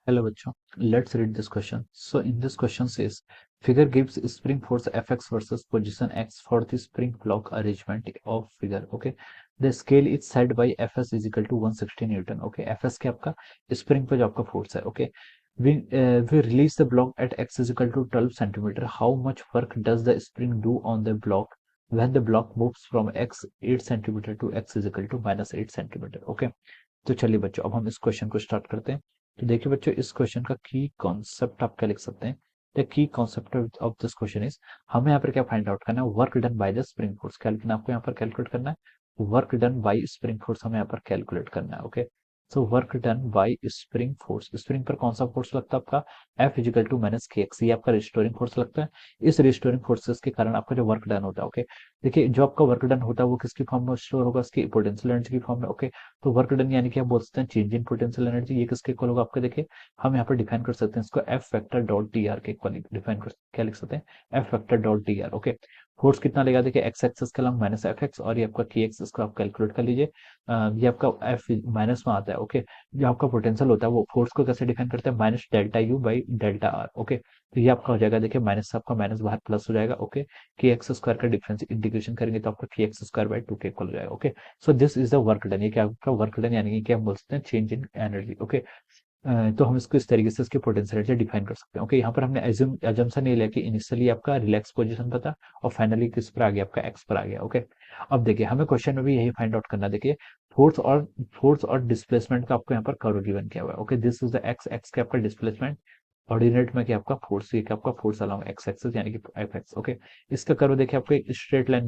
Hello bachcho, let's read this question. So in this question says, figure gives spring force Fx versus position x for the spring block arrangement of figure. Okay, the scale is set by Fs is equal to 160 Newton. Okay, Fs क्या आपका spring पे जो आपका force है. Okay, we release the block at x is equal to 12 centimeter. How much work does the spring do on the block when the block moves from x 8 centimeter to x is equal to minus 8 centimeter. Okay, तो चलिए बच्चों अब हम इस question को start करते हैं. तो देखिए बच्चों इस क्वेश्चन का की कॉन्सेप्ट आप क्या लिख सकते हैं. The key concept of this question is, हमें यहाँ पर क्या फाइंड आउट करना है, work done by the spring force. क्या लिखना है आपको यहाँ पर, कैलकुलेट करना है work done by spring force, हमें यहाँ पर कैलकुलेट करना है. Okay, so work done by spring force, spring पर कौन सा फोर्स लगता है आपका, f is equal to minus k x, ये आपका रिस्टोरिंग फोर्स लगता है. इस रिस्टोरिंग फोर्सेस के कारण आपका जो वर्क डन होता है. ओके, देखिए जो आपका वर्क डन होता है वो किसकी फॉर्म में स्टोर होगा, इसकी पोटेंशियल एनर्जी की फॉर्म में. ओके, तो वर्क डन यानी कि आप बोल सकते हैं चेंज इन पोटेंशियल एनर्जी. ये किसके इक्वल होगा आपके, देखिए हम यहाँ पर डिफाइन कर सकते हैं इसको F vector dot T R के इक्वल डिफाइन कर, क्या लिख सकते हैं, F vector dot T R. Okay, force कितना लेगा, देखिए एक्स एक्सेस के अलॉन्ग माइनस एफ एक्स, और ये आपका के एक्स, इसको आप कैलकुलेट कर लीजिए. ये आपका एफ माइनस में आता है. ओके, जो आपका पोटेंशियल होता है वो फोर्स को कैसे डिफाइन करते हैं, minus delta U by delta R. Okay, तो ये आपका हो जाएगा, देखिए माइनस से आपका माइनस बाहर प्लस हो जाएगा. ओके, के एक्स स्क्वायर का डिफरेंस इंटीग्रेशन करेंगे तो आपका के एक्स स्क्वायर बाई टू के इक्वल हो जाएगा. Okay, so this is the work done. ये क्या आपका वर्क डन यानी कि क्या हम बोल सकते हैं, चेंज इन एनर्जी. ओके, तो हम इसको इस तरीके से इसके पोटेंशियल एनर्जी डिफाइन कर सकते हैं. ओके, यहाँ पर हमने एजम्पशन ये लिया कि इनिशियली आपका रिलैक्स पोजीशन पर था और फाइनली किस पर आ गया, आपका एक्स पर आ गया. ओके, अब देखिए हमें क्वेश्चन में भी यही फाइंड आउट करना. देखिए फोर्स और डिस्प्लेसमेंट का आपको यहाँ पर कर्व गिवन किया हुआ है. Okay, this is the x x के आपका डिस्प्लेसमेंट, ऑर्डिनेट में क्या आपका फोर्स, ये क्या आपका फोर्स अलोंग एक्स एक्सिस यानी कि एफ एक्स. ओके, इसका कर्व देखिए आपको एक स्ट्रेट लाइन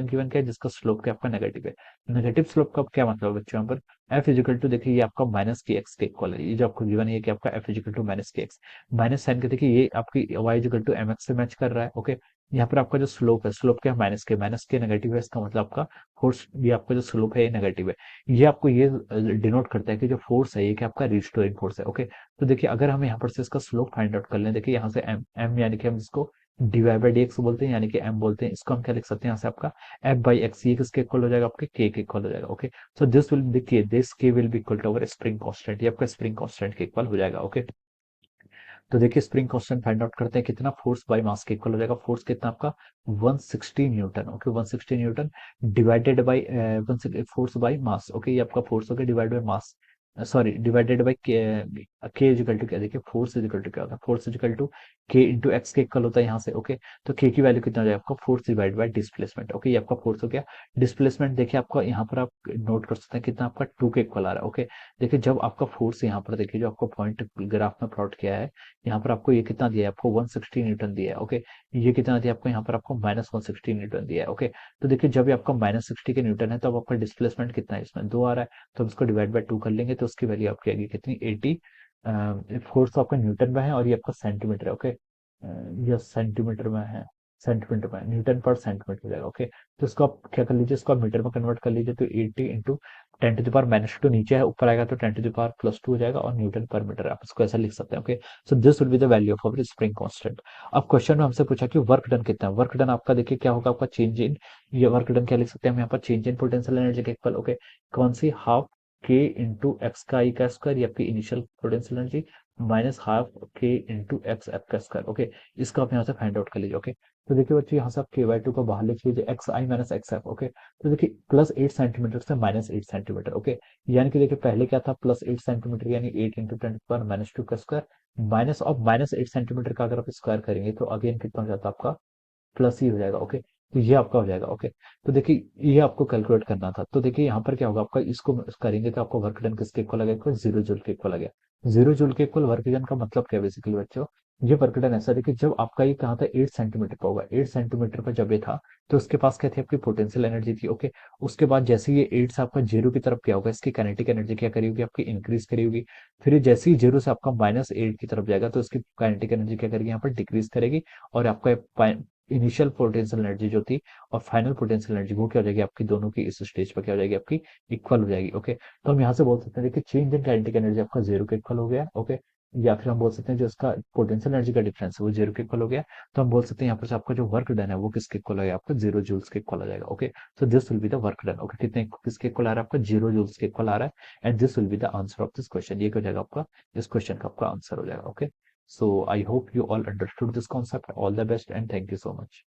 गिवन के जिसका स्लोप क्या आपका नेगेटिव है. नेगेटिव स्लोप का क्या मतलब है बच्चों, यहाँ पर एफ इजिकल टू, देखिए ये आपका माइनस के एक्स के इक्वल है. ये जो आपको गिवन है कि आपका f is equal to minus k x, minus sign के देखिए ये आपकी y is equal to m x से मैच कर रहा है. ओके, यहाँ पर आपका जो स्लोप है, स्लोप क्या है, माइनस के नेगेटिव है, इसका मतलब आपका फोर्स, ये आपका जो स्लोप है ये नेगेटिव है. ये आपको ये डिनोट करता है कि जो फोर्स है ये क्या आपका रिस्टोरिंग फोर्स है. ओके, तो देखिए अगर हम यहाँ पर से इसका स्लोप फाइंड आउट कर लें, देखिए यहाँ से एम एम यानी कि हम इसको डिवाइड बाई डी एक्स बोलते हैं यानी कि एम बोलते हैं, इसको हम क्या लिख सकते हैं यहाँ से आपका एफ बाई एक्स, ये किसके इक्वल हो जाएगा, आपके के इक्वल हो जाएगा. ओके, सो दिस विल, देखिए this k will be equal to our spring constant, ये आपका स्प्रिंग कांस्टेंट के इक्वल हो जाएगा. ओके, तो देखिए स्प्रिंग कांस्टेंट फाइंड आउट करते हैं, कितना फोर्स बाय मास के इक्वल हो जाएगा. फोर्स कितना आपका 160 Newton. Okay, 160 Newton divided by force by mass. Okay, ये आपका फोर्स हो गया divide by mass, sorry divided by के इजिकल टू क्या, देखिए फोर्स इजिकल टू क्या होता है, फोर्स इजिकल टू के इंटू एक्स के इक्वल होता है यहाँ से. ओके, तो के की वैल्यू कितना हो जाएगा आपका, force divide by displacement. Okay, ये आपका फोर्स हो गया. डिस्प्लेसमेंट देखिए आपका यहाँ पर आप नोट कर सकते हैं कितना आपका 2 के इक्वल आ रहा है. ओके, देखिए जब आपका फोर्स यहाँ पर, देखिए जो आपको पॉइंट ग्राफ में प्लॉट किया है, यहाँ पर आपको ये कितना दिया है, आपको 160 न्यूटन दिया है. ओके, ये कितना दिया आपको, यहाँ पर आपको माइनस 160 न्यूटन दिया है. ओके, तो देखिए जब ये आपका माइनस 60 के न्यूटन है तो अब आपका डिस्प्लेसमेंट कितना है, इसमें 2 आ रहा है, तो हम इसको डिवाइड बाय 2 कर लेंगे तो उसकी वैल्यू आपकी आएगी कितनी, 80. फोर्स तो आपका न्यूटन में है और ये आपका सेंटीमीटर है. ओके, ये सेंटीमीटर में है, सेंटीमीटर में, न्यूटन पर सेंटीमीटर हो जाएगा. ओके, तो इसको आप क्या कर लीजिए, इसको आप मीटर में कन्वर्ट कर लीजिए, तो 80 into 10 to the power minus two, नीचे है ऊपर आएगा तो 10 टू द पावर प्लस 2 हो जाएगा, और न्यूटन पर मीटर आप इसको ऐसा लिख सकते हैं. Okay, so this will be the value of our spring constant. अब क्वेश्चन में हमसे पूछा कि वर्क डन कितना है. वर्क डन आपका देखिए क्या होगा, आपका चेंज इन, ये वर्क डन क्या लिख सकते हैं हम यहाँ पर, चेंज इन पोटेंशियल एनर्जी के इक्वल. ओके, कौन सी, हाफ के इंटू एक्स का आई का स्क्वायर, ये आपकी initial potential energy, minus half के इंटू एक्स एफ का स्क्वायर. ओके, इसको आप यहाँ से फाइंड आउट कर लीजिए. ओके, तो देखिए बच्चों यहाँ से आप के बाई टू को बाहर लिख लीजिए, एक्स आई माइनस एक्स एफ. ओके, तो देखिए प्लस 8 सेंटीमीटर से माइनस 8 सेंटीमीटर. ओके, यानी कि देखिए पहले क्या था, प्लस 8 सेंटीमीटर यानी 8 इंटू 10 पर माइनस 2 का square, minus of minus 8 centimetre का अगर आप स्क्वायर करेंगे तो अगेन कितना हो जाता है आपका, प्लस ही हो जाएगा. ओके, तो ये आपका हो जाएगा. ओके, तो देखिए ये आपको कैलकुलेट करना था, तो देखिए यहाँ पर क्या होगा आपका, इसको करेंगे तो आपको वर्क डन किसके इक्वल आ गया, 0 जूल के इक्वल आ गया. 0 जूल के इक्वल वर्क डन का मतलब क्या है बेसिकली बच्चों, ये वर्क डन ऐसा देखिए जब आपका ये कहा था 8 सेंटीमीटर का होगा, 8 सेंटीमीटर पर जब ये था तो उसके पास क्या थी, आपकी पोटेंशियल एनर्जी थी. ओके, उसके बाद जैसे ये 8 से आपका 0 की तरफ क्या होगा, इसकी काइनेटिक एनर्जी क्या करी होगी, आपकी इंक्रीज करी होगी. फिर ये जैसे ही 0 से आपका माइनस 8 की तरफ जाएगा तो इसकी काइनेटिक एनर्जी क्या करेगी, यहाँ पर डिक्रीज करेगी, और आपका इनिशियल पोटेंशियल एनर्जी जो थी और फाइनल पोटेंशियल एनर्जी वो क्या हो जाएगी आपकी, दोनों की इस स्टेज पर क्या हो जाएगी, आपकी इक्वल हो जाएगी. ओके, तो हम यहाँ से बोल सकते हैं देखिए चेंज इन काइनेटिक एनर्जी आपका 0 के इक्वल हो गया. ओके, या फिर हम बोल सकते हैं जो इसका पोटेंशियल एनर्जी का डिफरेंस है वो 0 के इक्वल हो गया, तो हम बोल सकते हैं यहाँ पर जो आपका जो वर्क डन है वो किसके इक्वल हो गया, आपका 0 जूल्स के इक्वल हो जाएगा। Okay, so this will be the work done. Okay, कितने किसके इक्वल आ रहा है, आपका 0 जूल्स के इक्वल आ रहा है, and this will be the answer of this question. ये क्या हो जाएगा आपका, इस क्वेश्चन का आपका आंसर हो जाएगा। Okay, so I hope you all understood this concept. All the best and thank you so much.